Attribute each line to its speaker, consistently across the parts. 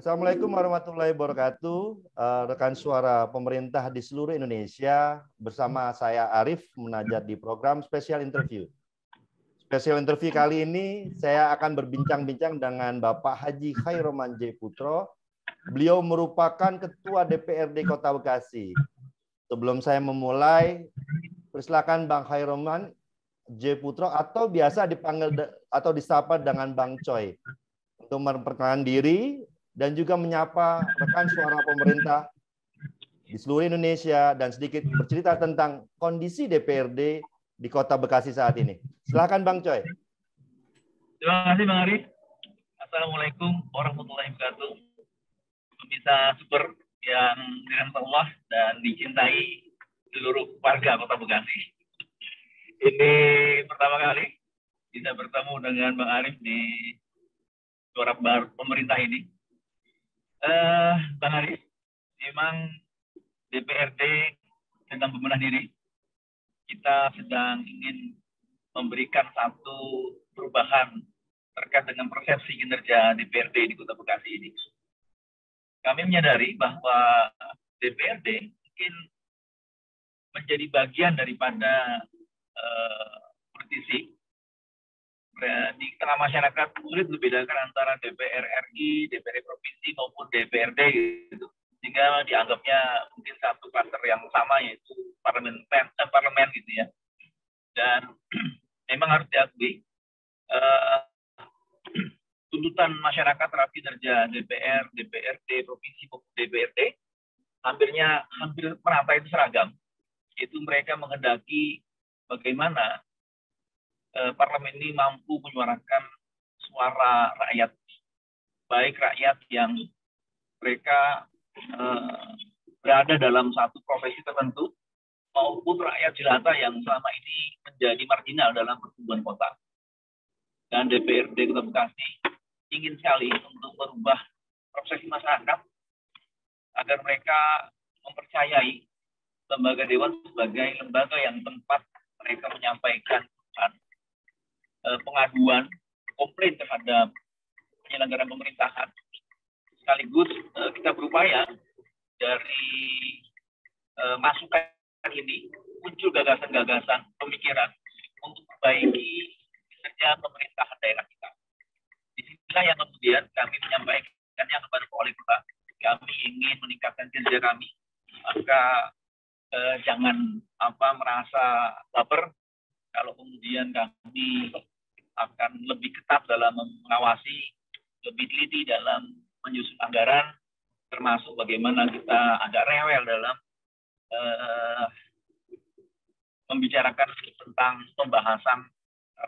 Speaker 1: Assalamualaikum warahmatullahi wabarakatuh. Rekan suara pemerintah di seluruh Indonesia, bersama saya Arif Munajat di program Special Interview. Special Interview kali ini saya akan berbincang-bincang dengan Bapak Haji Khairoman J. Putro. Beliau merupakan Ketua DPRD Kota Bekasi. Sebelum saya memulai, persilakan Bang Khairoman J. Putro atau biasa dipanggil atau disapa dengan Bang Choi untuk memperkenalkan diri dan juga menyapa rekan suara pemerintah di seluruh Indonesia dan sedikit bercerita tentang kondisi DPRD di Kota Bekasi saat ini. Silakan Bang Choi.
Speaker 2: Terima kasih Bang Arif. Assalamualaikum warahmatullahi wabarakatuh. Pemirsa super yang dirahmati Allah dan dicintai seluruh warga Kota Bekasi. Ini pertama kali bisa bertemu dengan Bang Arif di suara pemerintah ini. Bang Arif, memang DPRD sedang membenah diri. Kita sedang ingin memberikan satu perubahan terkait dengan persepsi kinerja DPRD di Kota Bekasi ini. Kami menyadari bahwa DPRD mungkin menjadi bagian daripada politisi. Di tengah masyarakat sulit membedakan antara DPR RI, DPRD provinsi maupun DPRD gitu. Sehingga dianggapnya mungkin satu kluster yang sama, yaitu parlemen gitu ya. Dan memang harus diakui tuntutan masyarakat terhadap kinerja DPR, DPRD provinsi maupun DPRD hampir merata itu seragam. Itu mereka menghendaki bagaimana parlemen ini mampu menyuarakan suara rakyat, baik rakyat yang mereka berada dalam satu profesi tertentu, maupun rakyat jelata yang selama ini menjadi marginal dalam pertumbuhan kota. Dan DPRD Kota Bekasi ingin sekali untuk merubah persepsi masyarakat agar mereka mempercayai lembaga dewan sebagai lembaga yang tempat mereka menyampaikan pengaduan, komplain terhadap penyelenggaraan pemerintahan. Sekaligus kita berupaya dari masukan ini muncul gagasan-gagasan pemikiran untuk memperbaiki kinerja pemerintahan daerah kita. Disinilah yang kemudian kami menyampaikannya kepada Pak Wali Kota. Kami ingin meningkatkan kinerja kami, maka jangan merasa baper kalau kemudian kami akan lebih ketat dalam mengawasi, lebih teliti dalam menyusun anggaran, termasuk bagaimana kita agak rewel dalam membicarakan tentang pembahasan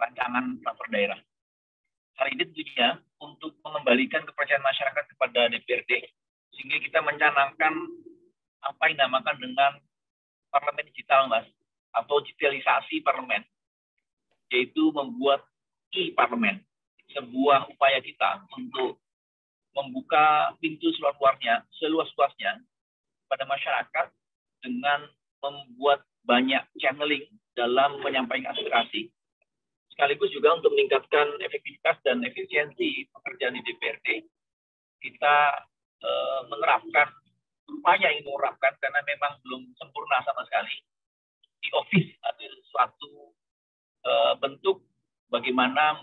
Speaker 2: rancangan transfer daerah. Hal ini tentunya untuk mengembalikan kepercayaan masyarakat kepada DPRD, sehingga kita mencanangkan apa yang dinamakan dengan parlemen digital, Mas, atau digitalisasi parlemen, yaitu membuat e-parlemen, sebuah upaya kita untuk membuka pintu seluas-luasnya pada masyarakat dengan membuat banyak channeling dalam menyampaikan aspirasi, sekaligus juga untuk meningkatkan efektivitas dan efisiensi pekerjaan di DPRD. Kita menerapkan, ingin menerapkan karena memang belum sempurna sama sekali, di office atau suatu bentuk bagaimana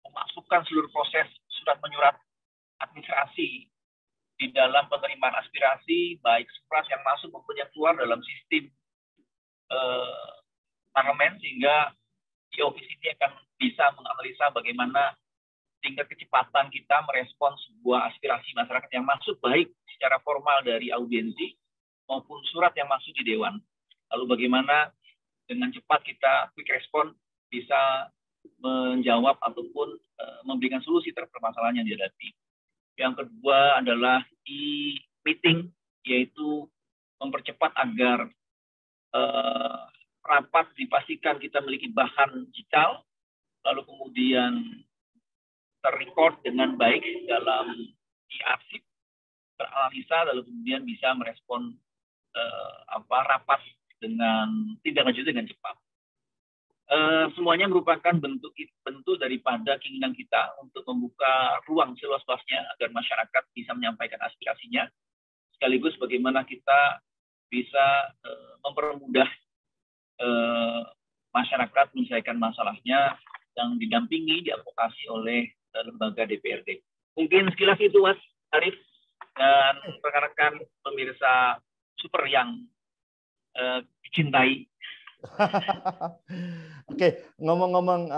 Speaker 2: memasukkan seluruh proses surat menyurat administrasi di dalam penerimaan aspirasi, baik surat yang masuk maupun yang keluar dalam sistem parlemen, sehingga di office ini akan bisa menganalisa bagaimana tingkat kecepatan kita merespons sebuah aspirasi masyarakat yang masuk, baik secara formal dari audiensi maupun surat yang masuk di dewan. Lalu bagaimana dengan cepat kita quick respon bisa menjawab ataupun memberikan solusi terhadap permasalahan yang dihadapi. Yang kedua adalah e-meeting, yaitu mempercepat agar rapat dipastikan kita memiliki bahan digital, lalu kemudian terrecord dengan baik dalam e-arsip, teranalisa, lalu kemudian bisa merespon rapat dengan tindak lanjut dengan cepat. semuanya merupakan bentuk daripada keinginan kita untuk membuka ruang seluas-luasnya agar masyarakat bisa menyampaikan aspirasinya, sekaligus bagaimana kita bisa mempermudah masyarakat menyelesaikan masalahnya yang didampingi, diadvokasi oleh lembaga DPRD. Mungkin sekilas itu, Mas Arif dan rekan-rekan pemirsa super yang dicintai.
Speaker 1: Oke, ngomong-ngomong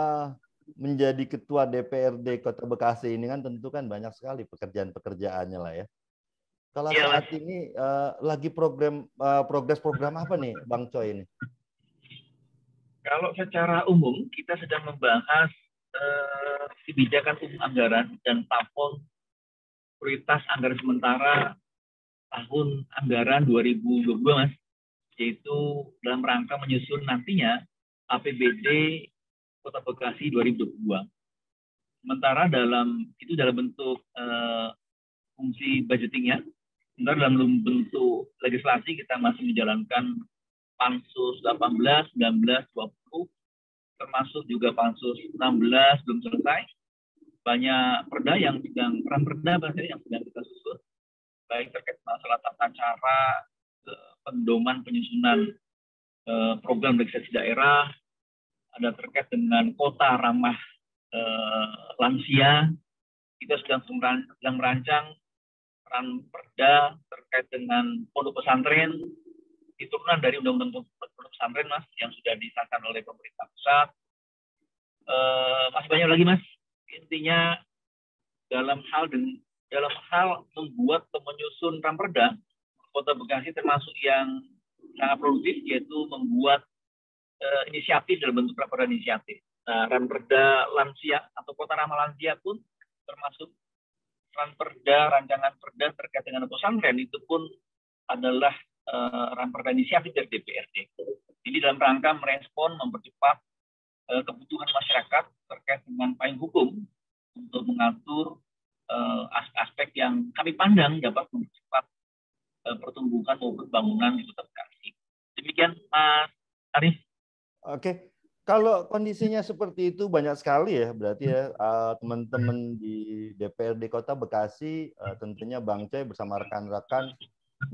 Speaker 1: menjadi ketua DPRD Kota Bekasi ini kan tentu kan banyak sekali pekerjaan-pekerjaannya lah ya. Kalau
Speaker 2: Ya,
Speaker 1: saat ini lagi progres program apa nih, Bang Choi ini?
Speaker 2: Kalau secara umum kita sedang membahas kebijakan umum anggaran dan plafon prioritas anggaran sementara tahun anggaran 2022, Mas, yaitu dalam rangka menyusun nantinya APBD Kota Bekasi 2022. Sementara dalam bentuk fungsi budgetingnya, sementara dalam bentuk legislasi kita masih menjalankan Pansus 18, 19, 20, termasuk juga Pansus 16 belum selesai. Banyak perda yang sedang kita susun, baik terkait masalah tata cara pendoman penyusunan program legislasi daerah, ada terkait dengan kota ramah lansia. Kita sedang merancang perda terkait dengan pondok pesantren, turunan dari undang-undang pondok pesantren, Mas, yang sudah disahkan oleh pemerintah pusat. Masih banyak lagi, Mas. Intinya dalam hal membuat atau menyusun ramperda, Kota Bekasi termasuk yang sangat produktif, yaitu membuat inisiatif dalam bentuk ramperda inisiatif. Nah, ramperda lansia atau kota ramah lansia pun termasuk rancangan perda terkait dengan pesantren itu pun adalah ramperda inisiatif dari DPRD. Ini dalam rangka merespon, mempercepat kebutuhan masyarakat terkait dengan payung hukum untuk mengatur aspek-aspek yang kami pandang dapat mempercepat pertumbuhan maupun pembangunan di Kota Bekasi. Demikian, Mas Arif.
Speaker 1: Oke, kalau kondisinya seperti itu banyak sekali ya, berarti ya teman-teman di DPRD Kota Bekasi, tentunya Bang Choi bersama rekan-rekan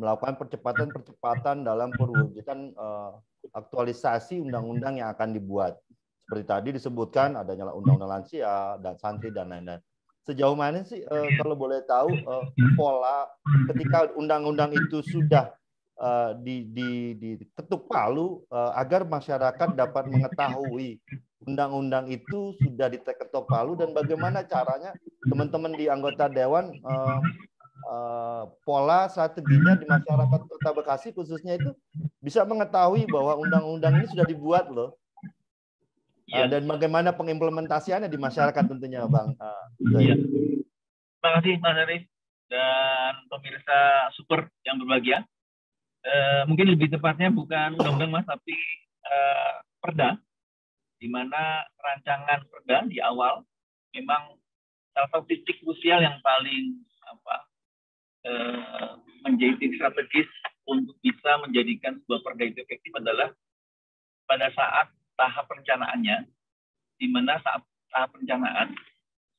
Speaker 1: melakukan percepatan dalam perwujudan aktualisasi undang-undang yang akan dibuat. Seperti tadi disebutkan adanya undang-undang lansia dan santri dan lain-lain. Sejauh mana sih kalau boleh tahu pola ketika undang-undang itu sudah diketuk palu agar masyarakat dapat mengetahui undang-undang itu sudah diketuk palu dan bagaimana caranya teman-teman di anggota dewan pola strateginya di masyarakat Kota Bekasi khususnya itu bisa mengetahui bahwa undang-undang ini sudah dibuat loh. Dan bagaimana pengimplementasiannya di masyarakat tentunya, Bang.
Speaker 2: Iya. Terima kasih, Mas Arif dan pemirsa super yang berbahagia. Mungkin lebih tepatnya bukan undang-undang, Mas, tapi perda, di mana rancangan perda di awal memang salah satu titik krusial yang paling menjadi strategis untuk bisa menjadikan sebuah perda itu efektif adalah pada saat tahap perencanaannya, di mana saat tahap perencanaan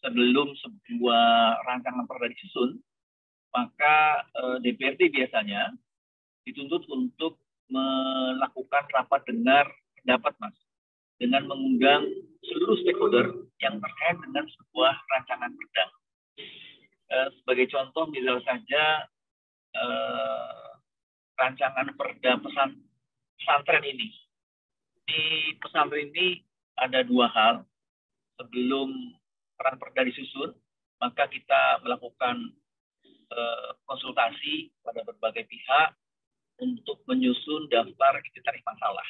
Speaker 2: sebelum sebuah rancangan perda disusun, maka DPRD biasanya dituntut untuk melakukan rapat dengar pendapat, Mas, dengan mengundang seluruh stakeholder yang terkait dengan sebuah rancangan perda. Sebagai contoh, misal saja rancangan perda pesantren ini. Di pesantren ini ada dua hal. Sebelum perda disusun, maka kita melakukan konsultasi pada berbagai pihak untuk menyusun daftar inventaris masalah.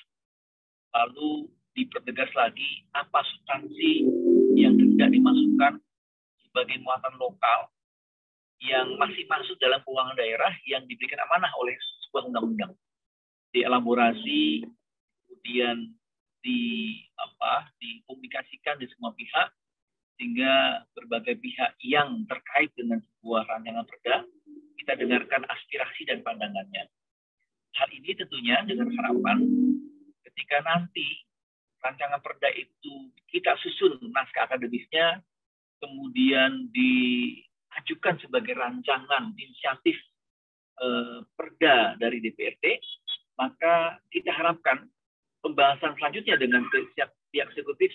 Speaker 2: Lalu dipertegas lagi apa substansi yang hendak dimasukkan sebagai muatan lokal yang masih masuk dalam keuangan daerah yang diberikan amanah oleh sebuah undang-undang. Dielaborasi, kemudian dikomunikasikan di semua pihak, sehingga berbagai pihak yang terkait dengan sebuah rancangan perda, kita dengarkan aspirasi dan pandangannya. Hal ini tentunya dengan harapan ketika nanti rancangan perda itu kita susun naskah akademisnya, kemudian diajukan sebagai rancangan inisiatif perda dari DPRD, maka kita harapkan pembahasan selanjutnya dengan pihak eksekutif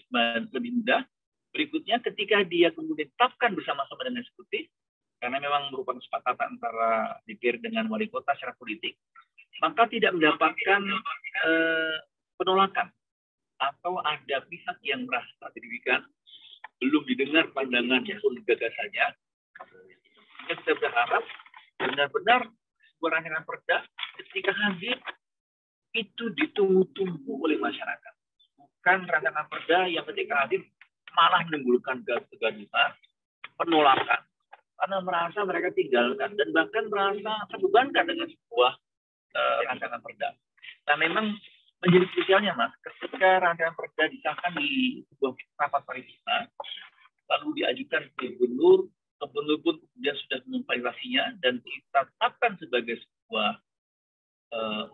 Speaker 2: lebih mudah. Berikutnya, ketika dia kemudian ditetapkan bersama-sama dengan eksekutif, karena memang merupakan kesepakatan antara DPR dengan wali kota secara politik, maka tidak mendapatkan penolakan atau ada pihak yang merasa dirugikan, belum didengar pandangannya atau gagasannya. Kita berharap benar-benar sebuah rancangan perda ketika hadir itu ditunggu-tunggu oleh masyarakat. Bukan rancangan perda yang ketika hadir malah menimbulkan kegaduhan, penolakan, karena merasa mereka tinggalkan dan bahkan merasa terbebankan dengan sebuah rancangan perda. Nah, memang menjadi krusialnya, Mas, ketika rancangan perda disahkan di sebuah rapat paripurna, lalu diajukan ke gubernur pun kemudian sudah memvalidasinya dan ditetapkan sebagai sebuah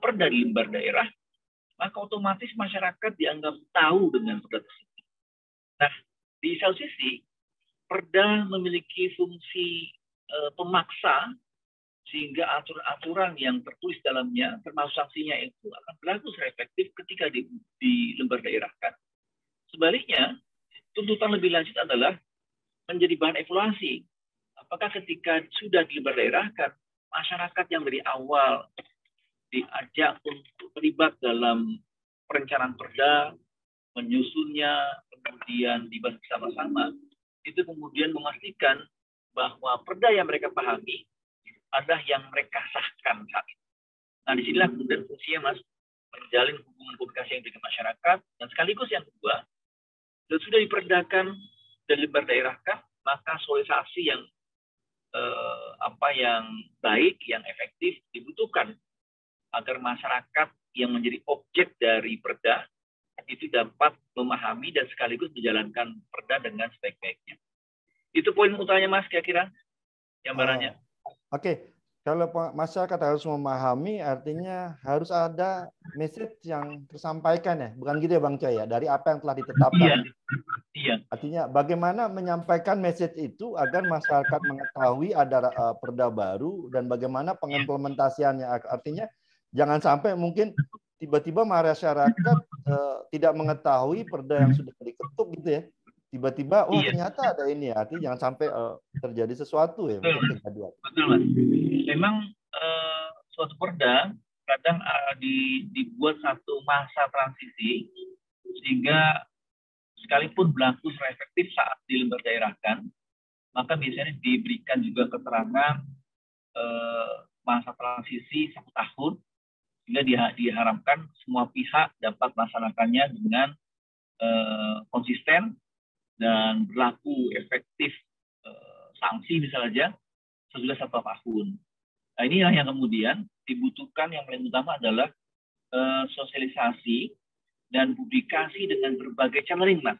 Speaker 2: perda di lembar daerah, maka otomatis masyarakat dianggap tahu dengan perda tersebut. Nah, di satu sisi, perda memiliki fungsi pemaksa, sehingga aturan-aturan yang tertulis dalamnya, termasuk sanksinya itu akan berlaku secara efektif ketika di lembar daerahkan. Sebaliknya, tuntutan lebih lanjut adalah menjadi bahan evaluasi. Apakah ketika sudah di lembar daerahkan, masyarakat yang dari awal diajak untuk terlibat dalam perencanaan perda, menyusunnya, kemudian dibahas bersama-sama, itu kemudian memastikan bahwa perda yang mereka pahami adalah yang mereka sahkan saat itu. Nah, disinilah kemudian fungsinya, Mas, menjalin hubungan komunikasi yang dengan masyarakat, dan sekaligus yang kedua, sudah diperdakan dan lembar daerahkan, maka sosialisasi yang yang baik, yang efektif dibutuhkan agar masyarakat yang menjadi objek dari perda itu dapat memahami dan sekaligus menjalankan perda dengan sebaik-baiknya. Itu poin utamanya, Mas, kira-kira gambarannya.
Speaker 1: Oke. Kalau masyarakat harus memahami, artinya harus ada message yang tersampaikan ya, bukan gitu ya Bang Coy ya, dari apa yang telah ditetapkan.
Speaker 2: Iya.
Speaker 1: Artinya bagaimana menyampaikan message itu agar masyarakat mengetahui ada perda baru dan bagaimana pengimplementasiannya. Artinya jangan sampai mungkin tiba-tiba masyarakat tidak mengetahui perda yang sudah diketuk gitu ya. Tiba-tiba, wah ternyata ada ini ya. Artinya jangan sampai terjadi sesuatu ya.
Speaker 2: Betul, Mas. Memang suatu perda kadang dibuat satu masa transisi sehingga sekalipun berlaku secara efektif saat di lembar daerahkan, maka biasanya diberikan juga keterangan masa transisi 1 tahun, sehingga diharapkan semua pihak dapat melaksanakannya dengan konsisten dan berlaku efektif sanksi misalnya sesudah 1 tahun. Nah, inilah yang kemudian dibutuhkan, yang paling utama adalah sosialisasi dan publikasi dengan berbagai channeling, Mas.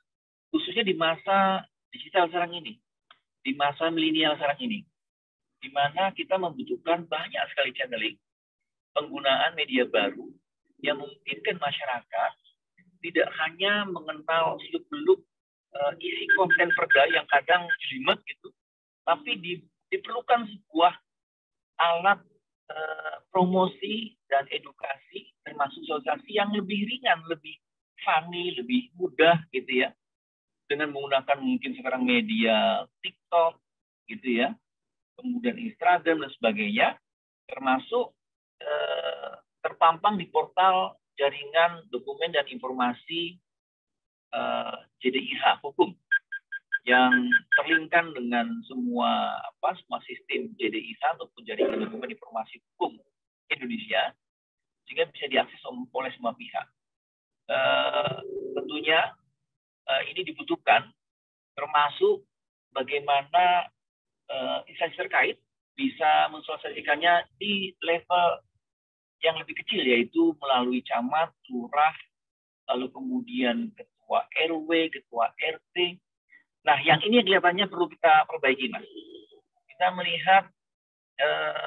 Speaker 2: Khususnya di masa digital sekarang ini, di masa milenial sekarang ini, di mana kita membutuhkan banyak sekali channeling, penggunaan media baru yang memungkinkan masyarakat tidak hanya mengenal seluk-beluk isi konten perda yang kadang jelimet gitu, tapi diperlukan sebuah alat promosi dan edukasi termasuk sosialisasi yang lebih ringan, lebih funny, lebih mudah gitu ya, dengan menggunakan mungkin sekarang media TikTok gitu ya, kemudian Instagram dan sebagainya, termasuk terpampang di portal jaringan dokumen dan informasi JDIH hukum yang terlinkkan dengan semua sistem JDIH ataupun jaringan dokumen informasi hukum Indonesia, sehingga bisa diakses oleh semua pihak. Tentunya ini dibutuhkan, termasuk bagaimana instansi terkait bisa mensosialisasikannya di level yang lebih kecil, yaitu melalui camat, lurah, lalu kemudian ketua RW, ketua RT. Nah, yang ini kelihatannya perlu kita perbaiki, Mas. Kita melihat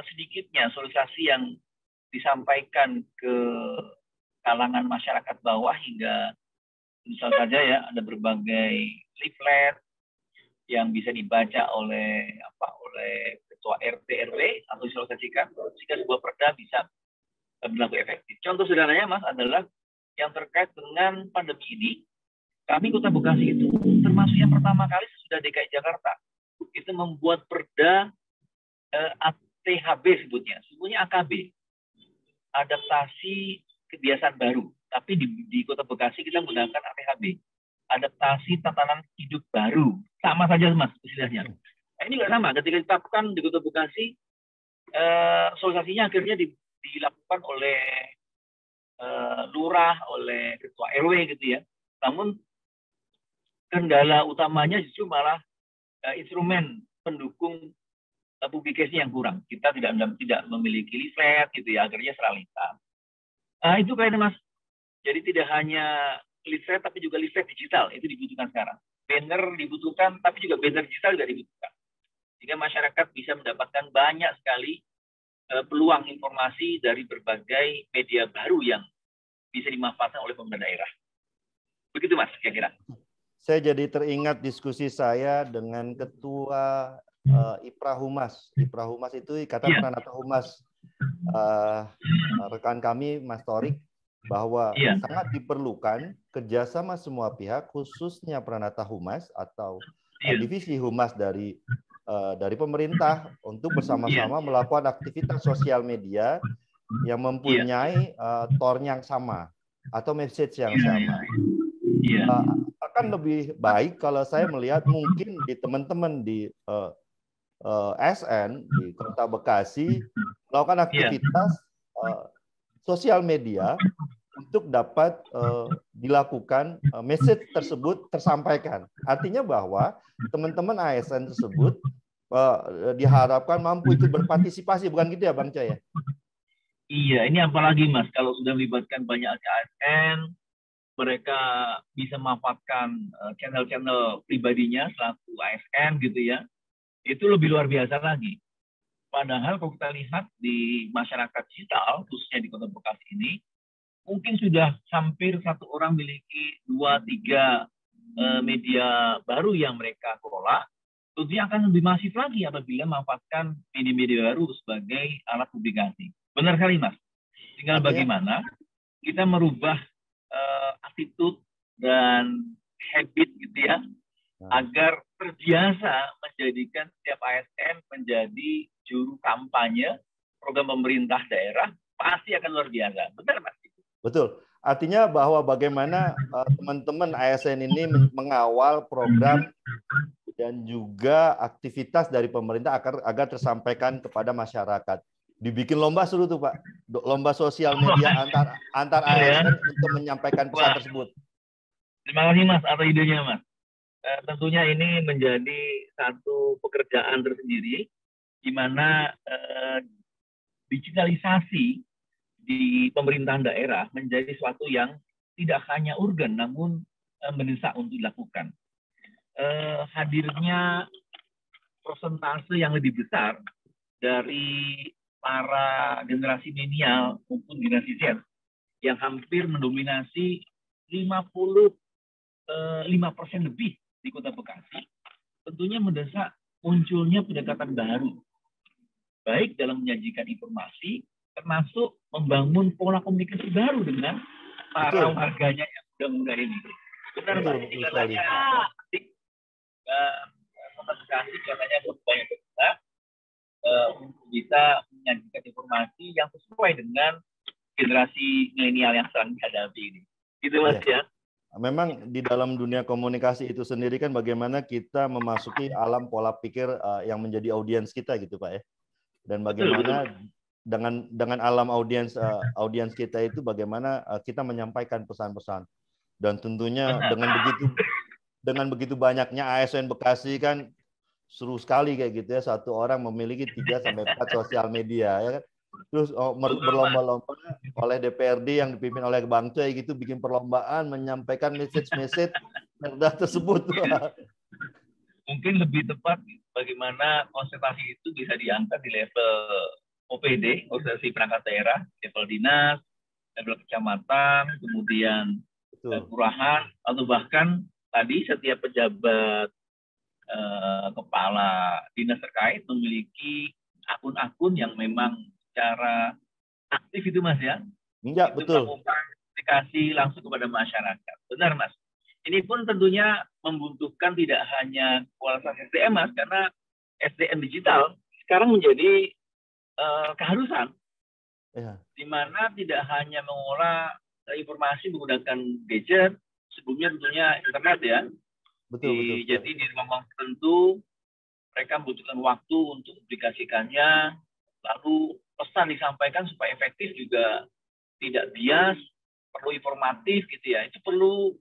Speaker 2: sedikitnya sosialisasi yang disampaikan ke kalangan masyarakat bawah hingga Misal saja ya, ada berbagai leaflet yang bisa dibaca oleh ketua RT RW atau disosialisasikan sehingga sebuah perda bisa berlaku efektif. Contoh sederhananya Mas adalah yang terkait dengan pandemi ini. Kami Kota Bekasi itu termasuk yang pertama kali sesudah DKI Jakarta itu membuat perda ATHB sebutnya AKB, adaptasi kebiasaan baru. Tapi di Kota Bekasi kita menggunakan ATHB, adaptasi tatanan hidup baru. Sama saja Mas istilahnya. Nah, ini juga sama. Ketika ditetapkan di Kota Bekasi, sosialisasinya akhirnya dilakukan oleh lurah, oleh ketua RW gitu ya. Namun kendala utamanya justru malah instrumen pendukung publikasi yang kurang. Kita tidak memiliki leaflet gitu ya, akhirnya seralitan. Itu kayaknya Mas. Jadi tidak hanya leaflet tapi juga leaflet digital itu dibutuhkan sekarang. Banner dibutuhkan tapi juga banner digital juga dibutuhkan. Sehingga masyarakat bisa mendapatkan banyak sekali peluang informasi dari berbagai media baru yang bisa dimanfaatkan oleh pemerintah daerah. Begitu Mas, kira-kira.
Speaker 1: Saya jadi teringat diskusi saya dengan Ketua IPRA Humas. IPRA Humas itu Ikatan Pranata Humas. Rekan kami, Mas Torik, bahwa sangat diperlukan kerjasama semua pihak, khususnya Pranata Humas atau divisi Humas dari pemerintah untuk bersama-sama melakukan aktivitas sosial media yang mempunyai tone yang sama atau message yang sama. Akan lebih baik kalau saya melihat mungkin di teman-teman di SN di Kota Bekasi melakukan aktivitas sosial media untuk dapat dilakukan message tersebut tersampaikan. Artinya bahwa teman-teman ASN tersebut diharapkan mampu ikut berpartisipasi, bukan gitu ya Bang Coy ya?
Speaker 2: Iya, ini apalagi Mas, kalau sudah melibatkan banyak ASN, mereka bisa memanfaatkan channel-channel pribadinya selaku ASN gitu ya, itu lebih luar biasa lagi. Padahal kalau kita lihat di masyarakat digital, khususnya di Kota Bekasi ini, mungkin sudah hampir satu orang memiliki 2-3 media baru yang mereka kelola. Tentunya akan lebih masif lagi apabila memanfaatkan media-media baru sebagai alat publikasi. Benar sekali Mas. Tinggal bagaimana kita merubah attitude dan habit gitu ya, agar terbiasa menjadikan setiap ASN menjadi juru kampanye program pemerintah daerah, pasti akan luar biasa. Benar Mas?
Speaker 1: Betul. Artinya bahwa bagaimana teman-teman ASN ini mengawal program dan juga aktivitas dari pemerintah agar tersampaikan kepada masyarakat. Dibikin lomba seru tuh Pak, lomba sosial media antar ASN untuk menyampaikan pesan tersebut.
Speaker 2: Terima kasih Mas atas idenya Mas. Tentunya ini menjadi satu pekerjaan tersendiri di mana digitalisasi di pemerintahan daerah menjadi sesuatu yang tidak hanya urgen namun mendesak untuk dilakukan. Hadirnya persentase yang lebih besar dari para generasi milenial maupun generasi Z yang hampir mendominasi 55% lebih di Kota Bekasi, tentunya mendesak munculnya pendekatan baru, baik dalam menyajikan informasi, termasuk membangun pola komunikasi baru dengan para warganya yang muda-muda ini. Benar Mbak, ini katanya Kota Bekasi katanya banyak bergerak untuk bisa menyajikan informasi yang sesuai dengan generasi milenial yang sedang dihadapi ini. Gitu Mas ya.
Speaker 1: Memang di dalam dunia komunikasi itu sendiri kan bagaimana kita memasuki alam pola pikir yang menjadi audiens kita gitu Pak ya. Dan bagaimana dengan alam audiens kita itu bagaimana kita menyampaikan pesan-pesan. Dan tentunya dengan begitu banyaknya ASN Bekasi kan seru sekali kayak gitu ya, satu orang memiliki 3-4 sosial media ya kan. Terus berlomba-lomba oleh DPRD yang dipimpin oleh Bang Coy gitu, bikin perlombaan menyampaikan message perda tersebut.
Speaker 2: Mungkin lebih tepat bagaimana konsentrasi itu bisa diangkat di level OPD, organisasi perangkat daerah, level dinas, level kecamatan, kemudian kelurahan, atau bahkan tadi setiap pejabat kepala dinas terkait memiliki akun-akun yang memang secara aktif itu Mas ya.
Speaker 1: Enggak,
Speaker 2: itu
Speaker 1: betul.
Speaker 2: melakukan komunikasi langsung kepada masyarakat. Benar Mas. Ini pun tentunya membutuhkan tidak hanya kualitas SDM Mas, karena SDM digital sekarang menjadi keharusan.
Speaker 1: Ya.
Speaker 2: Di mana tidak hanya mengolah informasi menggunakan gadget, sebelumnya tentunya internet ya.
Speaker 1: Betul.
Speaker 2: Jadi di ruang tertentu mereka membutuhkan waktu untuk aplikasikannya, lalu pesan disampaikan supaya efektif juga tidak bias, perlu informatif gitu ya. Itu perlu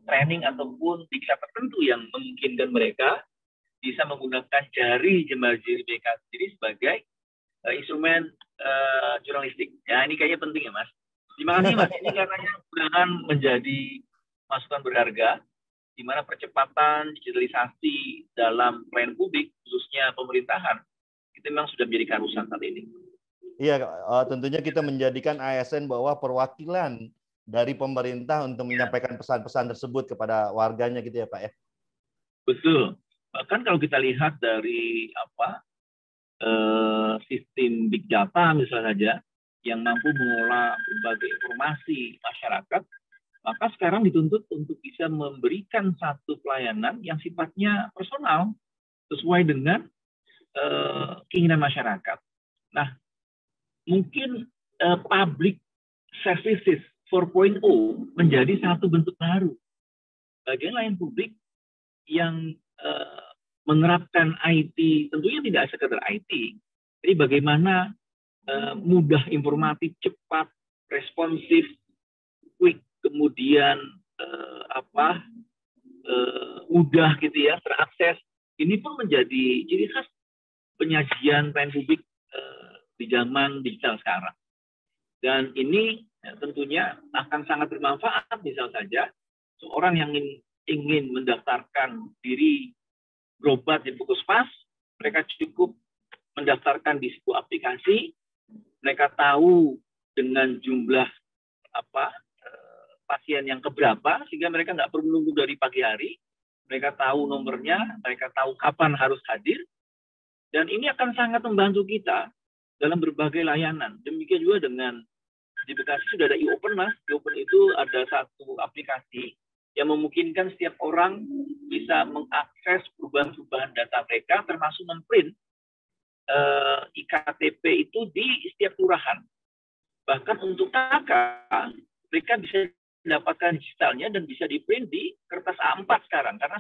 Speaker 2: training ataupun diklat tertentu yang memungkinkan mereka bisa menggunakan jari jemari mereka sendiri sebagai instrumen jurnalistik. Ya ini kayaknya penting ya Mas. Terima kasih Mas. Ini katanya mudah-mudahan menjadi masukan berharga di mana percepatan digitalisasi dalam pelayanan publik, khususnya pemerintahan, itu memang sudah menjadi keharusan saat ini.
Speaker 1: Iya, tentunya kita menjadikan ASN bahwa perwakilan dari pemerintah untuk menyampaikan pesan-pesan tersebut kepada warganya gitu ya Pak ya?
Speaker 2: Betul. Bahkan kalau kita lihat dari sistem big data misalnya saja, yang mampu mengolah berbagai informasi masyarakat, maka sekarang dituntut untuk bisa memberikan satu pelayanan yang sifatnya personal sesuai dengan keinginan masyarakat. Nah, mungkin public services 4.0 menjadi satu bentuk baru bagi layanan publik yang menerapkan IT, tentunya tidak sekedar IT, jadi bagaimana mudah, informatif, cepat, responsif, quick, kemudian mudah gitu ya, terakses. Ini pun menjadi ciri khas penyajian pelayanan publik di zaman digital sekarang. Dan ini tentunya akan sangat bermanfaat, misal saja seorang yang ingin mendaftarkan diri berobat di Puskesmas, mereka cukup mendaftarkan di sebuah aplikasi, mereka tahu dengan jumlah pasien yang keberapa, sehingga mereka nggak perlu menunggu dari pagi hari, mereka tahu nomornya, mereka tahu kapan harus hadir, dan ini akan sangat membantu kita dalam berbagai layanan. Demikian juga dengan di Bekasi sudah ada e-open Mas. E-open itu ada satu aplikasi yang memungkinkan setiap orang bisa mengakses perubahan-perubahan data mereka, termasuk memprint IKTP itu di setiap kelurahan. Bahkan untuk KK, mereka bisa mendapatkan digitalnya dan bisa di-print di kertas A4 sekarang, karena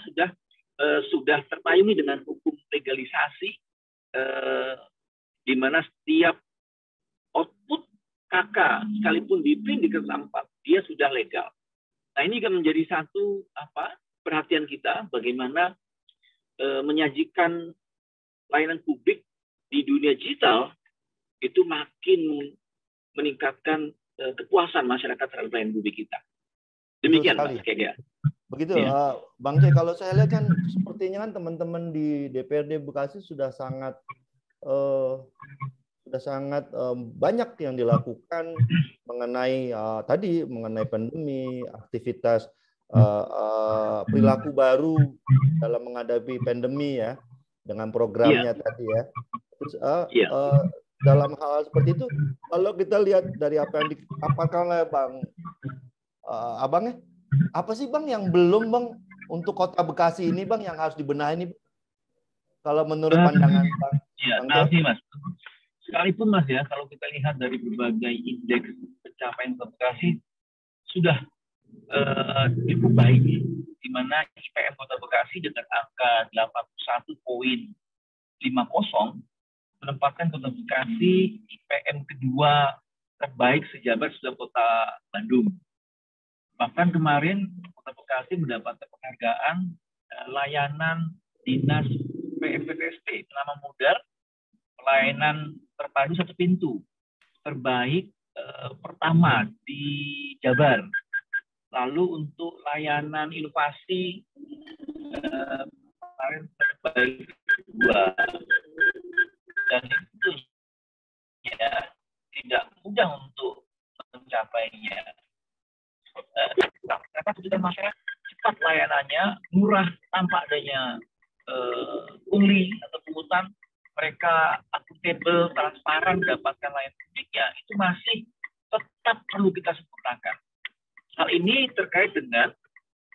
Speaker 2: sudah terpayungi dengan hukum legalisasi, di mana setiap output KK sekalipun di-print di kertas A4, dia sudah legal. Nah ini kan menjadi satu perhatian kita bagaimana menyajikan layanan publik di dunia digital itu makin meningkatkan kepuasan masyarakat terhadap pelayanan publik kita. Demikian Mas Kega.
Speaker 1: Begitu, ya. Bang C, kalau saya lihat kan sepertinya kan teman-teman di DPRD Bekasi sudah sangat banyak yang dilakukan mengenai mengenai pandemi, aktivitas perilaku baru dalam menghadapi pandemi ya, dengan programnya tadi ya. Terus dalam hal seperti itu, kalau kita lihat dari apa yang dipaparkan oleh Abangnya, apa sih Bang yang belum Bang untuk Kota Bekasi ini Bang yang harus dibenahi nih? Kalau menurut pandangan Bang?
Speaker 2: Iya, terima Mas. Sekalipun Mas ya, kalau kita lihat dari berbagai indeks pencapaian Kota Bekasi sudah cukup baik, di mana IPM Kota Bekasi dengan angka 81,50 menempatkan Kota Bekasi IPM kedua terbaik sejabat sudah Kota Bandung. Bahkan kemarin Kota Bekasi mendapatkan penghargaan layanan dinas PMPTST, nama modal pelayanan terpadu satu pintu terbaik pertama di Jabar. Lalu untuk layanan inovasi kemarin terbaik kedua, dan itu ya tidak mudah untuk mencapainya. kebutuhan masyarakat cepat layanannya, murah tanpa adanya pungli atau pungutan, mereka akuntabel, transparan, mendapatkan layanan publiknya, itu masih tetap perlu kita sempurnakan. Hal ini terkait dengan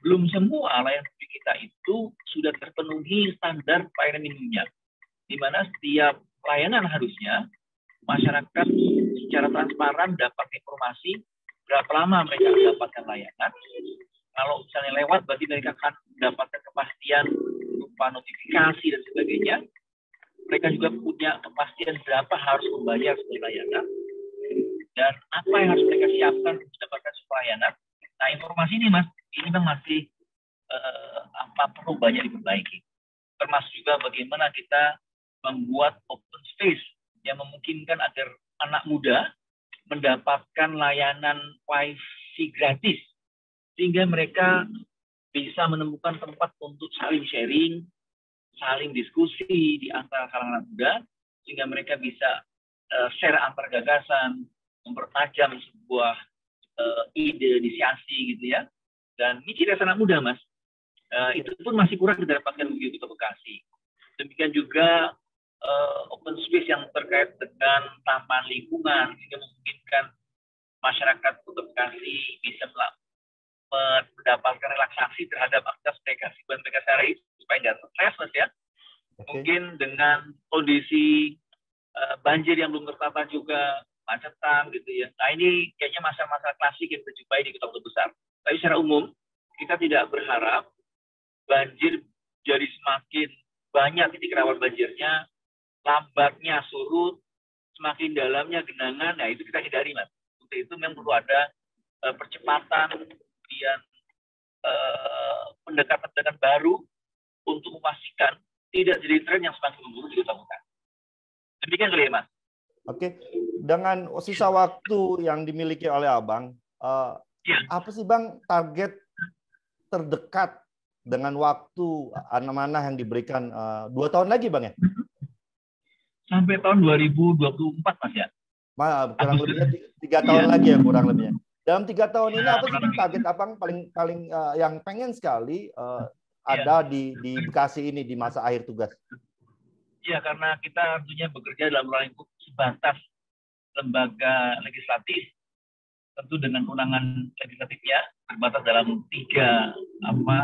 Speaker 2: belum semua layanan publik kita itu sudah terpenuhi standar pelayanan minimumnya, di mana setiap layanan harusnya masyarakat secara transparan dapat informasi berapa lama mereka mendapatkan layanan. Kalau misalnya lewat, berarti mereka akan mendapatkan kepastian berupa notifikasi dan sebagainya. Mereka juga punya kepastian berapa harus membayar sebagai layanan dan apa yang harus mereka siapkan untuk mendapatkan sebuah layanan. Nah, informasi ini Mas, ini memang masih perlu banyak diperbaiki. Termasuk juga bagaimana kita membuat open space yang memungkinkan agar anak muda mendapatkan layanan Wi-Fi gratis, sehingga mereka bisa menemukan tempat untuk saling sharing, saling diskusi di antara kalangan anak muda, sehingga mereka bisa share antar gagasan, mempertajam sebuah ide, inisiasi gitu ya. Dan ini ciri khas anak muda, Mas. Itu pun masih kurang kita dapatkan di Kota Bekasi. Demikian juga open space yang terkait dengan taman lingkungan, sehingga memungkinkan masyarakat Kota Bekasi bisa mendapatkan relaksasi terhadap aktivitas mereka, hiburan mereka sehari supaya tidak stres, Mas ya. Mungkin dengan kondisi banjir yang belum tertata juga, macetan gitu ya. Nah, ini kayaknya masa-masa klasik yang kita jumpai di kota-kota besar. Tapi secara umum kita tidak berharap banjir jadi semakin banyak titik rawan banjirnya, lambatnya surut, semakin dalamnya genangan. Nah, itu kita hindari, Mas. Untuk itu memang perlu ada percepatan, kemudian pendekatan-pendekatan baru untuk memastikan tidak jadi tren yang semakin memburuk di kota Bekasi. Demikian kali ya, Mas.
Speaker 1: Oke, dengan sisa waktu yang dimiliki oleh Abang, apa sih Bang target terdekat dengan waktu amanah yang diberikan 2 tahun lagi, Bang ya?
Speaker 2: Sampai tahun 2024, Mas ya?
Speaker 1: Kurang lebihnya 3 tahun lagi ya, kurang lebihnya. Dalam 3 tahun ini apa sih Bang target Abang paling yang pengen sekali ada di Bekasi ini di masa akhir tugas?
Speaker 2: Ya, karena kita tentunya bekerja dalam lingkup sebatas lembaga legislatif, tentu dengan kewenangan legislatifnya terbatas dalam 3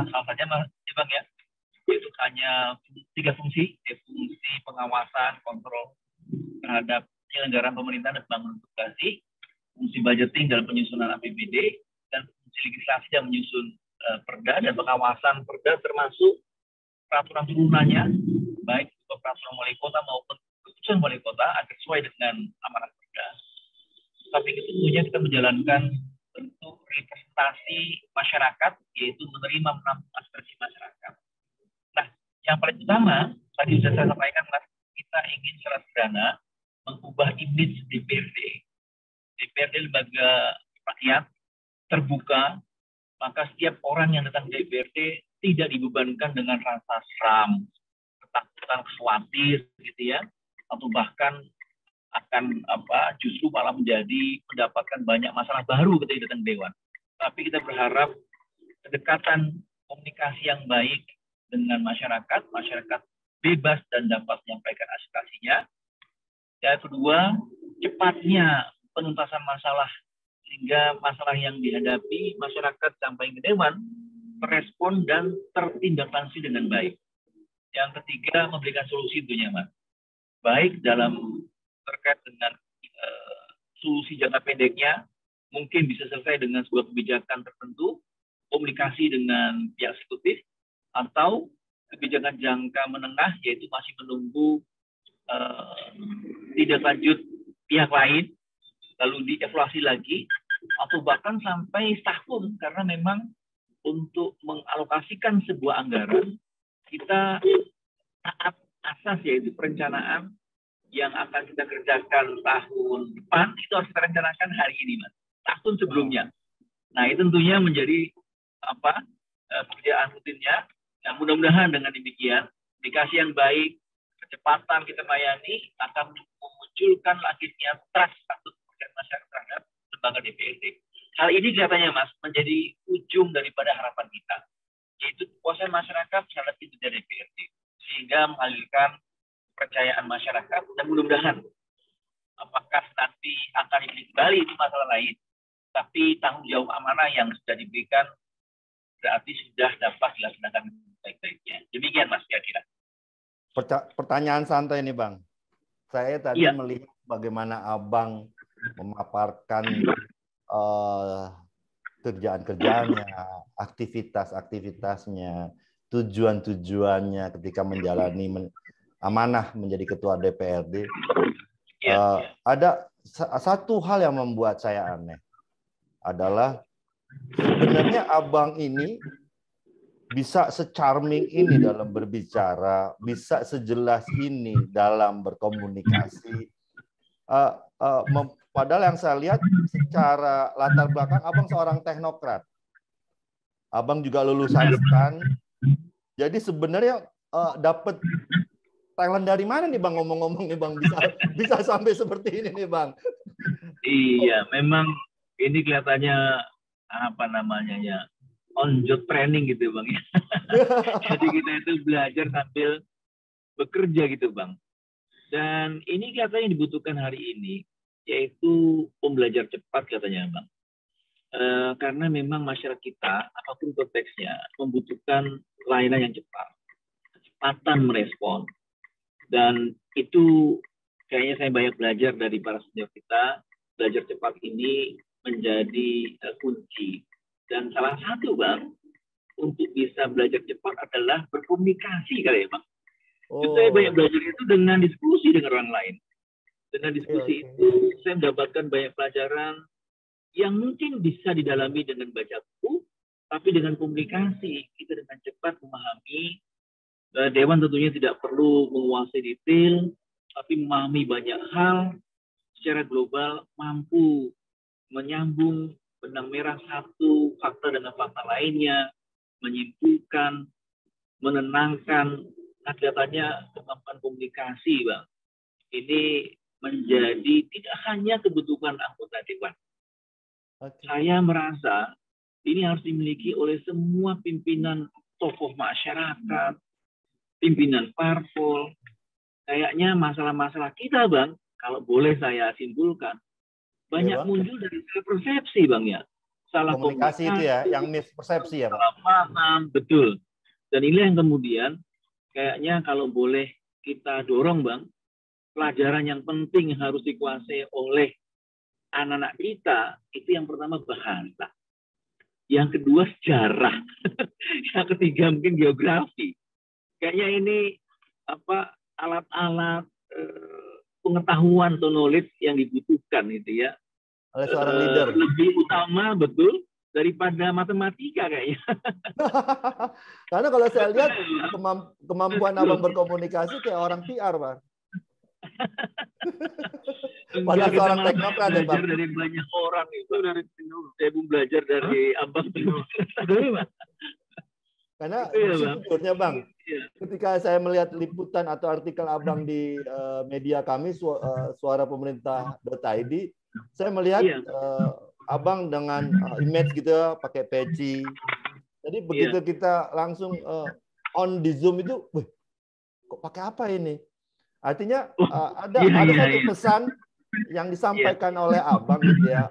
Speaker 2: salah saja Mas Bang ya, yaitu hanya 3 fungsi, fungsi pengawasan, kontrol terhadap penyelenggaraan pemerintahan dan pembangunan Bekasi, fungsi budgeting dalam penyusunan APBD, dan fungsi legislasi yang menyusun perda dan pengawasan perda termasuk peraturan turunannya, baik peraturan wali kota maupun keputusan wali kota agar sesuai dengan amanat perda. Tapi tentunya kita menjalankan bentuk representasi masyarakat, yaitu menerima menampung aspirasi masyarakat. Nah, yang paling utama tadi sudah saya sampaikan, Mas, kita ingin secara sederhana mengubah image DPRD. DPRD lembaga rakyat terbuka, maka setiap orang yang datang ke DPRD tidak dibebankan dengan rasa seram, ketakutan, khawatir gitu ya, atau bahkan akan justru malah mendapatkan banyak masalah baru ketika datang dewan. Tapi kita berharap kedekatan komunikasi yang baik dengan masyarakat bebas dan dapat menyampaikan aspirasinya. Yang kedua, cepatnya penuntasan masalah sehingga masalah yang dihadapi masyarakat sampai ke dewan merespon dan tertindaklanjuti dengan baik. Yang ketiga, memberikan solusi tentunya, Mas. Baik dalam terkait dengan solusi jangka pendeknya, mungkin bisa selesai dengan sebuah kebijakan tertentu, komunikasi dengan pihak eksekutif, atau kebijakan jangka menengah, yaitu masih menunggu tidak lanjut pihak lain, lalu dievaluasi lagi, atau bahkan sampai setahun, karena memang untuk mengalokasikan sebuah anggaran, kita tahap asas yaitu perencanaan yang akan kita kerjakan tahun depan, itu harus kita rencanakan hari ini, Mas. Tahun sebelumnya. Nah, itu tentunya menjadi pekerjaan rutinnya. Nah, mudah-mudahan dengan demikian, komunikasi yang baik, kecepatan kita layani akan memunculkan lahirnya trust atau kepercayaan masyarakat terhadap lembaga DPRD. hal ini kelihatannya Mas menjadi ujung daripada harapan kita, yaitu kepuasan masyarakat terhadap kinerja DPRD, sehingga mengalirkan kepercayaan masyarakat, dan mudah-mudahan apakah nanti akan dipilih kembali itu masalah lain, tapi tanggung jawab amanah yang sudah diberikan berarti sudah dapat dilaksanakan baik-baiknya. Demikian Mas kira-kira.
Speaker 1: Pertanyaan santai nih Bang. Saya tadi melihat bagaimana Abang memaparkan kerjaan-kerjaannya, aktivitas-aktivitasnya, tujuan-tujuannya ketika menjalani amanah menjadi ketua DPRD. Ada satu hal yang membuat saya aneh, adalah sebenarnya Abang ini bisa se-charming ini dalam berbicara, bisa sejelas ini dalam berkomunikasi. Padahal yang saya lihat secara latar belakang Abang seorang teknokrat. Abang juga lulusan STAN. Jadi sebenarnya dapat talent dari mana nih Bang, ngomong-ngomong nih Bang, bisa sampai seperti ini nih Bang?
Speaker 2: Iya, memang ini kelihatannya apa namanya ya, on job training gitu Bang ya. Jadi kita itu belajar sambil bekerja gitu Bang. Dan ini katanya dibutuhkan hari ini, yaitu pembelajar cepat katanya Bang. Karena memang masyarakat kita, apapun konteksnya, membutuhkan layanan yang cepat, kecepatan merespon. Dan itu kayaknya saya banyak belajar dari para senior kita, belajar cepat ini menjadi kunci. Dan salah satu Bang, untuk bisa belajar cepat adalah berkomunikasi kali ya Bang. Itu saya banyak belajar itu dengan diskusi dengan orang lain. Dengan diskusi itu saya mendapatkan banyak pelajaran yang mungkin bisa didalami dengan baca buku, tapi dengan komunikasi kita dengan cepat memahami. Dewan tentunya tidak perlu menguasai detail, tapi memahami banyak hal secara global, mampu menyambung benang merah satu fakta dengan fakta lainnya, menyimpulkan, menenangkan. Nah, kelihatannya kemampuan komunikasi, Bang, ini menjadi tidak hanya kebutuhan anggota dewan. Saya merasa ini harus dimiliki oleh semua pimpinan tokoh masyarakat, pimpinan parpol. Kayaknya masalah-masalah kita, Bang, kalau boleh saya simpulkan, banyak muncul dari persepsi, Bang ya. Salah
Speaker 1: komunikasi itu ya, yang mispersepsi ya, Pak.
Speaker 2: Salah paham, betul. Dan ini yang kemudian kayaknya kalau boleh kita dorong, Bang, pelajaran yang penting harus dikuasai oleh anak-anak kita, itu yang pertama bahasa. Yang kedua sejarah. Yang ketiga mungkin geografi. Kayaknya ini alat-alat pengetahuan atau knowledge yang dibutuhkan gitu ya.
Speaker 1: Oleh seorang leader.
Speaker 2: Lebih utama betul daripada matematika kayaknya.
Speaker 1: Karena kalau saya lihat kemampuan Abang berkomunikasi kayak orang PR, Pak. Padahal seorang teknokrat ya, Bang.
Speaker 2: Dari banyak orang itu, saya pun belajar dari Abang.
Speaker 1: Karena sejujurnya, Bang, ketika saya melihat liputan atau artikel Abang di media kami, Suara Pemerintah.id, saya melihat Abang dengan image gitu, pakai peci. Jadi begitu kita langsung on di Zoom itu, kok pakai apa ini? Artinya ada satu pesan yang disampaikan oleh Abang gitu ya,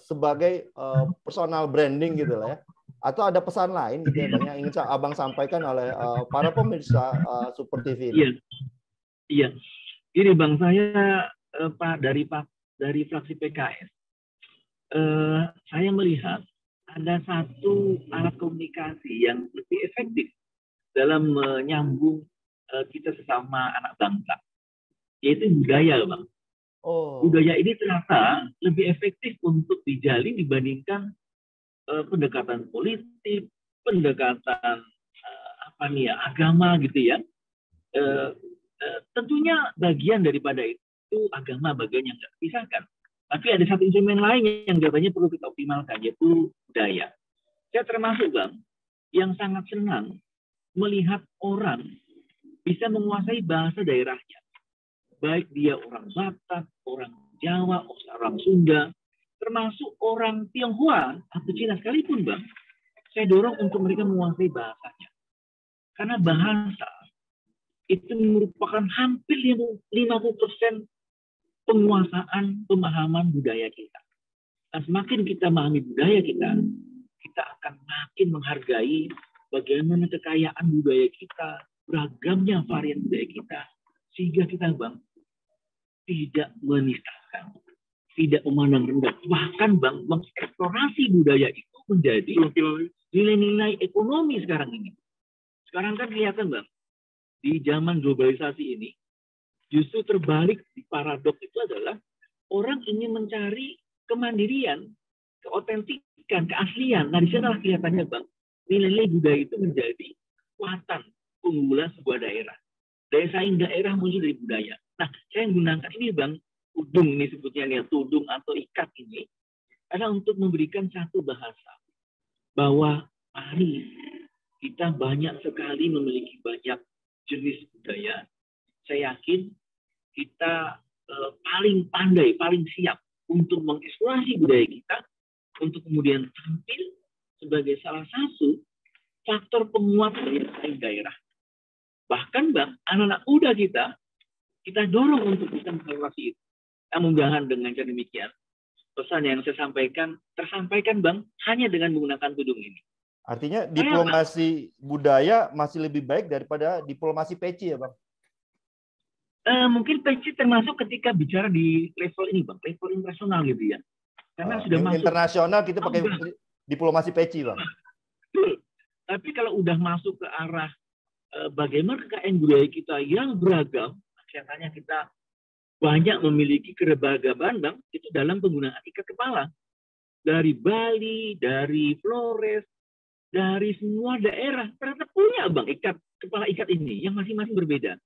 Speaker 1: sebagai personal branding gitu lah ya. Atau ada pesan lain gitu ya, Bang, yang ingin Abang sampaikan oleh para pemirsa Super TV ini.
Speaker 2: Iya. Ini Bang, saya dari fraksi PKS, saya melihat ada satu alat komunikasi yang lebih efektif dalam menyambung kita sesama anak bangsa, yaitu budaya, Bang. Budaya ini ternyata lebih efektif untuk dijalin dibandingkan pendekatan politik, pendekatan agama gitu ya. Tentunya bagian daripada itu agama bagian yang tidak dipisahkan. Tapi ada satu instrumen lain yang katanya perlu kita optimalkan, yaitu budaya. Saya termasuk, Bang, yang sangat senang melihat orang bisa menguasai bahasa daerahnya. Baik dia orang Batak, orang Jawa, orang Sunda. termasuk orang Tionghoa atau Cina sekalipun, Bang, saya dorong untuk mereka menguasai bahasanya. Karena bahasa itu merupakan hampir 50% penguasaan pemahaman budaya kita. Dan semakin kita memahami budaya kita akan makin menghargai bagaimana kekayaan budaya kita, beragamnya varian budaya kita, sehingga kita, Bang, tidak menistakan, tidak memandang rendah, bahkan, Bang, mengeksplorasi budaya itu menjadi nilai-nilai ekonomi sekarang ini. Sekarang kan kelihatan, Bang, di zaman globalisasi ini, justru terbalik, di paradoks itu adalah orang ingin mencari kemandirian, keotentikan, keaslian. Nah, di sana kelihatannya, Bang, nilai-nilai budaya itu menjadi kekuatan keunggulan sebuah daerah. Daya saing daerah muncul dari budaya. Nah, saya menggunakan ini, Bang, tudung ini sebutnya, ya, tudung atau ikat ini, adalah untuk memberikan satu bahasa. Bahwa mari kita banyak sekali memiliki banyak jenis budaya. Saya yakin kita paling pandai, paling siap untuk mengeksplorasi budaya kita, untuk kemudian tampil sebagai salah satu faktor penguat dari daerah. Bahkan, Bang, anak-anak muda kita dorong untuk bisa mengeksplorasi itu. Mudah-mudahan dengan cara demikian, pesan yang saya sampaikan tersampaikan, Bang, hanya dengan menggunakan tudung ini.
Speaker 1: Artinya diplomasi budaya masih lebih baik daripada diplomasi peci, ya, Bang?
Speaker 2: Mungkin peci termasuk ketika bicara di level ini, Bang, level internasional gitu ya. Karena sudah masuk
Speaker 1: internasional kita pakai diplomasi peci, Bang.
Speaker 2: Betul. Tapi kalau udah masuk ke arah bagaimana kekayaan budaya kita yang beragam, kelihatannya kita banyak memiliki keberagaman, Bang, itu dalam penggunaan ikat kepala. Dari Bali, dari Flores, dari semua daerah, ternyata punya, Bang, kepala ikat ini yang masing-masing berbeda.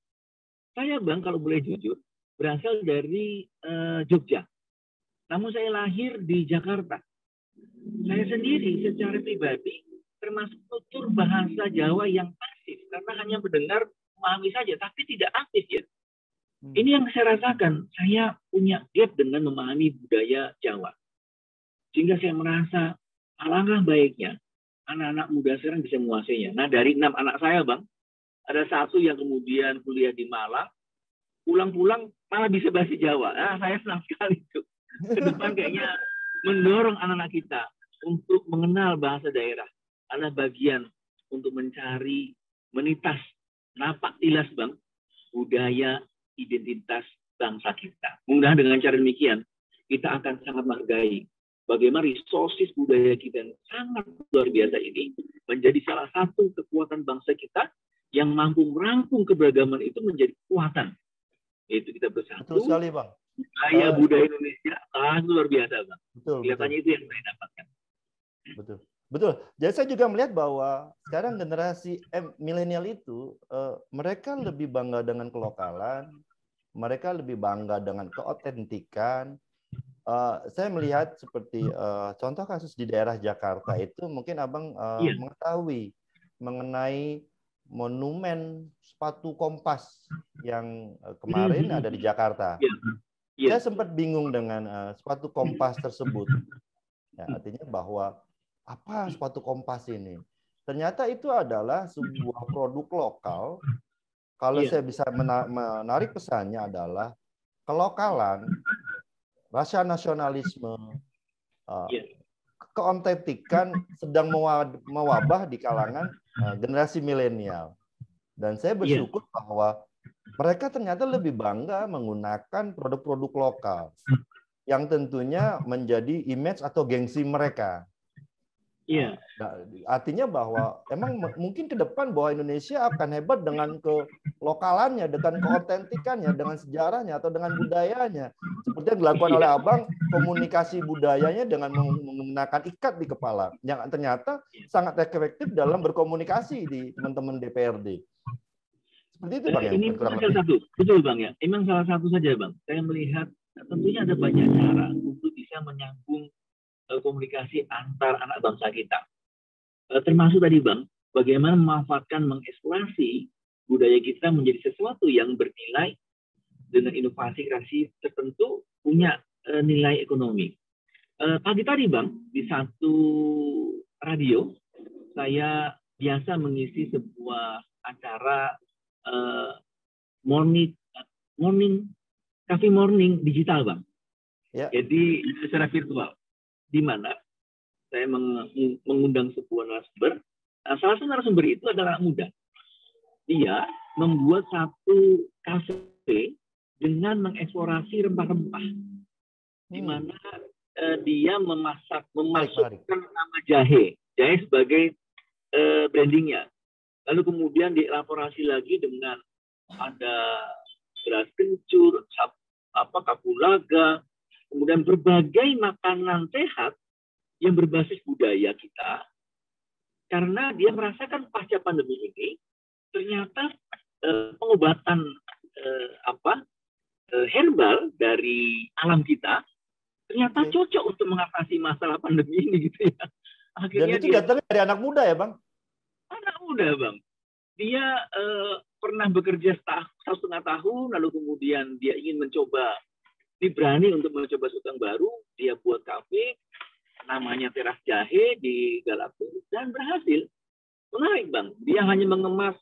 Speaker 2: Saya, Bang, kalau boleh jujur, berasal dari Jogja. Namun saya lahir di Jakarta. Saya sendiri secara pribadi termasuk tutur bahasa Jawa yang pasif, karena hanya mendengar, memahami saja, tapi tidak aktif, ya. Ini yang saya rasakan. Saya punya gap dengan memahami budaya Jawa. Sehingga saya merasa alangkah baiknya anak-anak muda sekarang bisa menguasainya. Nah, dari 6 anak saya, Bang, ada satu yang kemudian kuliah di Malang, pulang-pulang malah bisa bahasa Jawa. Nah, saya senang sekali itu. Ke depan kayaknya mendorong anak-anak kita untuk mengenal bahasa daerah. Adalah bagian untuk mencari, menitas, napak tilas, Bang, budaya, identitas bangsa kita. Mudah-mudahan dengan cara demikian, kita akan sangat menghargai bagaimana resources budaya kita yang sangat luar biasa ini menjadi salah satu kekuatan bangsa kita yang mampu merangkum keberagaman itu menjadi kekuatan. Yaitu kita bersatu.
Speaker 1: Betul sekali, Bang.
Speaker 2: Budaya Indonesia sangat luar biasa, Bang.
Speaker 1: Betul.
Speaker 2: Kelihatannya itu yang saya dapatkan.
Speaker 1: Betul. Jadi saya juga melihat bahwa sekarang generasi milenial itu mereka lebih bangga dengan kelokalan, mereka lebih bangga dengan keotentikan. Saya melihat seperti contoh kasus di daerah Jakarta itu, mungkin Abang mengetahui mengenai monumen sepatu kompas yang kemarin ada di Jakarta. Saya sempat bingung dengan sepatu kompas tersebut. Ya, artinya bahwa apa sepatu kompas ini? Ternyata itu adalah sebuah produk lokal. Kalau saya bisa menarik pesannya adalah kelokalan, rasa nasionalisme, keotentikan sedang mewabah di kalangan generasi milenial. Dan saya bersyukur bahwa mereka ternyata lebih bangga menggunakan produk-produk lokal yang tentunya menjadi image atau gengsi mereka.
Speaker 2: Iya.
Speaker 1: Nah, artinya bahwa emang mungkin ke depan bahwa Indonesia akan hebat dengan kelokalannya, dengan keotentikannya, dengan sejarahnya atau dengan budayanya. Seperti yang dilakukan oleh Abang, komunikasi budayanya dengan menggunakan ikat di kepala, yang ternyata sangat efektif dalam berkomunikasi di teman-teman DPRD. Seperti itu, Bang.
Speaker 2: Ini salah satu, betul, Bang, ya. Emang salah satu saja, Bang. Saya melihat tentunya ada banyak cara untuk bisa menyambung komunikasi antar anak bangsa kita. Termasuk tadi, Bang, bagaimana memanfaatkan, mengeksplorasi budaya kita menjadi sesuatu yang bernilai dengan inovasi kreasi tertentu, punya nilai ekonomi. Pagi tadi Bang, di satu radio, saya biasa mengisi sebuah acara eh, morning morning cafe morning digital Bang.
Speaker 1: Ya.
Speaker 2: Jadi secara virtual, di mana saya mengundang sebuah narasumber. Nah, salah satu narasumber itu adalah anak muda. Dia membuat satu kafe dengan mengeksplorasi rempah-rempah, di mana dia memasukkan nama jahe sebagai brandingnya. Lalu kemudian dielaborasi lagi dengan ada beras kencur, kapulaga, kemudian berbagai makanan sehat yang berbasis budaya kita. Karena dia merasakan pasca pandemi ini ternyata pengobatan herbal dari alam kita ternyata cocok untuk mengatasi masalah pandemi ini gitu ya.
Speaker 1: Akhirnya dan itu datangnya dari anak muda ya Bang?
Speaker 2: Anak muda Bang. Dia pernah bekerja 1,5 tahun, lalu kemudian dia ingin mencoba, dia berani untuk mencoba sesuatu yang baru, dia buat kafe, namanya Teras Jahe di Galapung, dan berhasil. Menarik Bang, dia hanya mengemas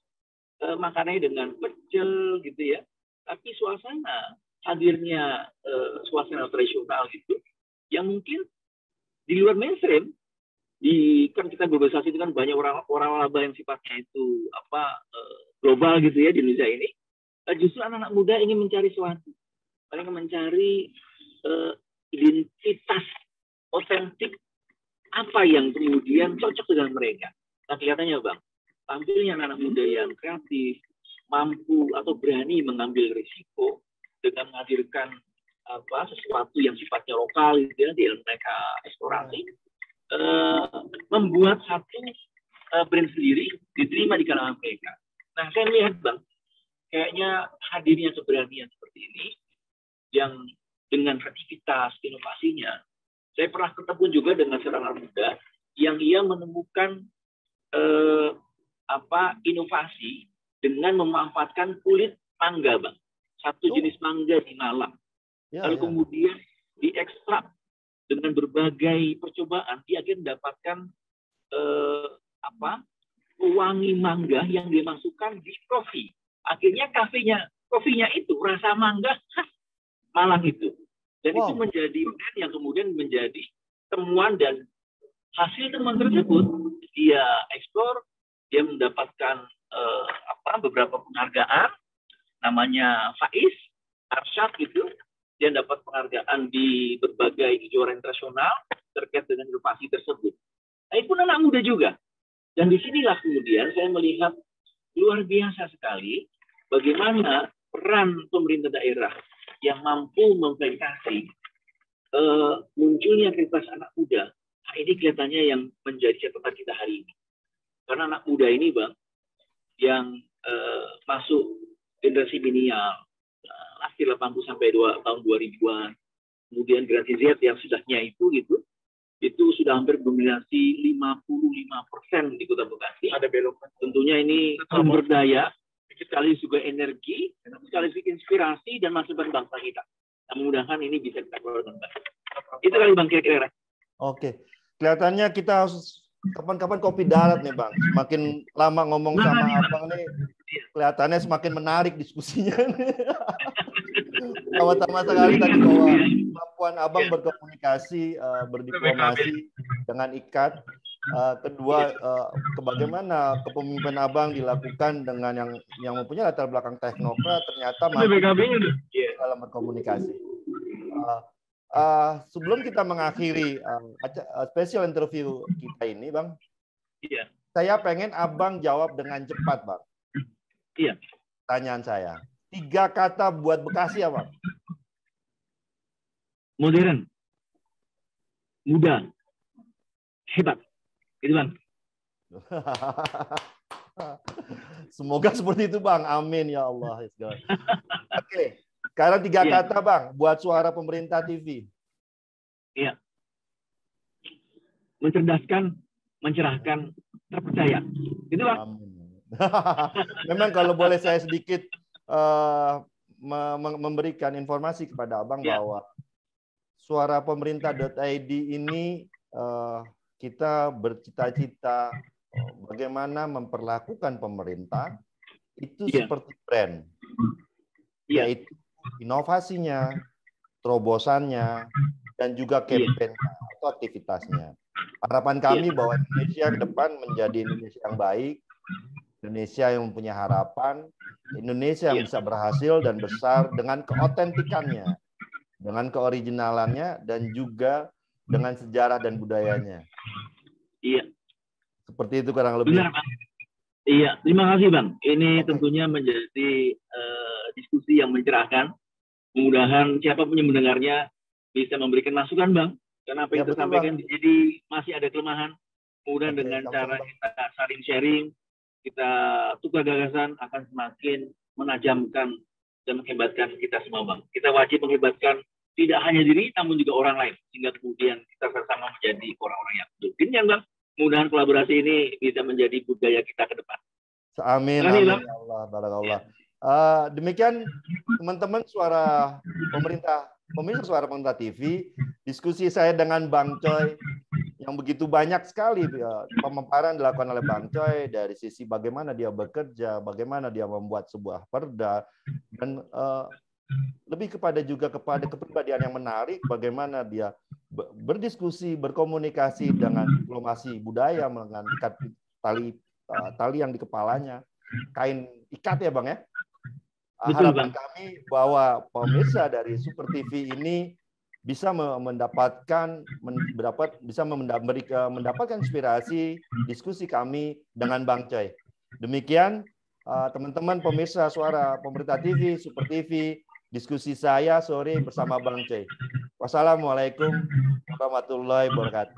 Speaker 2: makanannya dengan pecel gitu ya, tapi suasana hadirnya suasana tradisional gitu, yang mungkin di luar mainstream. Kan kita globalisasi itu kan banyak orang laba yang sifatnya itu global gitu ya di Indonesia ini. Justru anak-anak muda ingin mencari sesuatu, ingin mencari identitas otentik apa yang kemudian cocok dengan mereka. Nah kelihatannya Bang, tampilnya anak-anak muda yang kreatif, mampu atau berani mengambil risiko dengan menghadirkan sesuatu yang sifatnya lokal gitu ya, di mereka eksplorasi. Membuat satu brand sendiri diterima di kalangan mereka. Nah, saya melihat Bang, kayaknya hadirnya keberanian seperti ini, yang dengan kreativitas, inovasinya, saya pernah ketemu juga dengan seorang muda yang ia menemukan inovasi dengan memanfaatkan kulit mangga, Bang. Satu jenis mangga di Malang. Lalu kemudian diekstrak dengan berbagai percobaan, dia akan mendapatkan pewangi mangga yang dimasukkan di kopi. Akhirnya kopinya itu rasa mangga khas Malang itu. Dan itu menjadi brand yang kemudian menjadi temuan, dan hasil temuan tersebut dia ekspor, dia mendapatkan beberapa penghargaan, namanya Faiz Arsyad gitu. Dia dapat penghargaan di berbagai kejuaraan internasional terkait dengan inovasi tersebut. Nah, itu anak muda juga. Dan disinilah kemudian saya melihat luar biasa sekali bagaimana peran pemerintah daerah yang mampu memfasilitasi munculnya kreativitas anak muda. Nah, ini kelihatannya yang menjadi catatan kita hari ini. Karena anak muda ini Bang, yang masuk generasi milenial, akhir 80 sampai tahun 2000-an, kemudian generasi Z yang sudahnya itu sudah hampir dominasi 55% di Kota Bekasi. Ada belok. Tentunya ini sumber daya, sekaligus juga energi, sekaligus inspirasi dan masukan bangsa kita. Nah, mudah-mudahan ini bisa kita keluarkan. Itu kali Bang kira-kira.
Speaker 1: Oke, kelihatannya kita harus kapan-kapan kopi darat nih Bang. Semakin lama ngomong sama Abang nih, kelihatannya semakin menarik diskusinya. Pertama sekali tadi bahwa kemampuan Abang berkomunikasi, berdiplomasi dengan ikat. Kedua, bagaimana kepemimpinan Abang dilakukan dengan yang mempunyai latar belakang teknokrat, ternyata mampu dalam berkomunikasi. Sebelum kita mengakhiri special interview kita ini, Bang, saya pengen Abang jawab dengan cepat, Bang.
Speaker 2: Iya.
Speaker 1: Pertanyaan saya. 3 kata buat Bekasi apa?
Speaker 2: Modern, muda, hebat. Itu Bang.
Speaker 1: Semoga seperti itu Bang. Amin ya Allah. Oke. Sekarang 3 kata Bang buat Suara Pemerintah TV.
Speaker 2: Iya. Mencerdaskan, mencerahkan, terpercaya. Itu Bang.
Speaker 1: Amin. Memang kalau boleh saya sedikit memberikan informasi kepada Abang bahwa suarapemerintah.id ini kita bercita-cita bagaimana memperlakukan pemerintah itu seperti brand, yaitu inovasinya, terobosannya, dan juga kampanye atau aktivitasnya. Harapan kami bahwa Indonesia ke depan menjadi Indonesia yang baik, Indonesia yang mempunyai harapan, Indonesia yang bisa berhasil dan besar dengan keotentikannya, dengan keoriginalannya, dan juga dengan sejarah dan budayanya.
Speaker 2: Iya.
Speaker 1: Seperti itu kurang lebih.
Speaker 2: Benar, Bang. Iya, terima kasih, Bang. Ini tentunya menjadi diskusi yang mencerahkan. Mudah-mudahan siapapun yang mendengarnya bisa memberikan masukan, Bang. Karena apa yang kita sampaikan, jadi masih ada kelemahan. Kemudian dengan cara kita saling sharing, kita tukar gagasan akan semakin menajamkan dan menghebatkan kita semua, Bang. Kita wajib menghebatkan tidak hanya diri, namun juga orang lain. Sehingga kemudian kita bersama menjadi orang-orang yang benar, Bang. Mudah-mudahan kolaborasi ini bisa menjadi budaya kita ke depan.
Speaker 1: Amin, amin ya Allah, barakallah. Demikian teman-teman suara pemerintah, pemirsa Suara Pemerintah TV, diskusi saya dengan Bang Coy yang begitu banyak sekali pemaparan dilakukan oleh Bang Coy dari sisi bagaimana dia bekerja, bagaimana dia membuat sebuah perda, dan lebih kepada kepribadian yang menarik, bagaimana dia berdiskusi, berkomunikasi dengan diplomasi budaya, mengangkat tali yang di kepalanya, kain ikat ya Bang ya. Harapan kami bahwa pemirsa dari Super TV ini bisa mendapatkan inspirasi diskusi kami dengan Bang Coy. Demikian teman-teman pemirsa Suara Pemerintah TV, Super TV, diskusi saya sore bersama Bang Coy. Wassalamualaikum warahmatullahi wabarakatuh.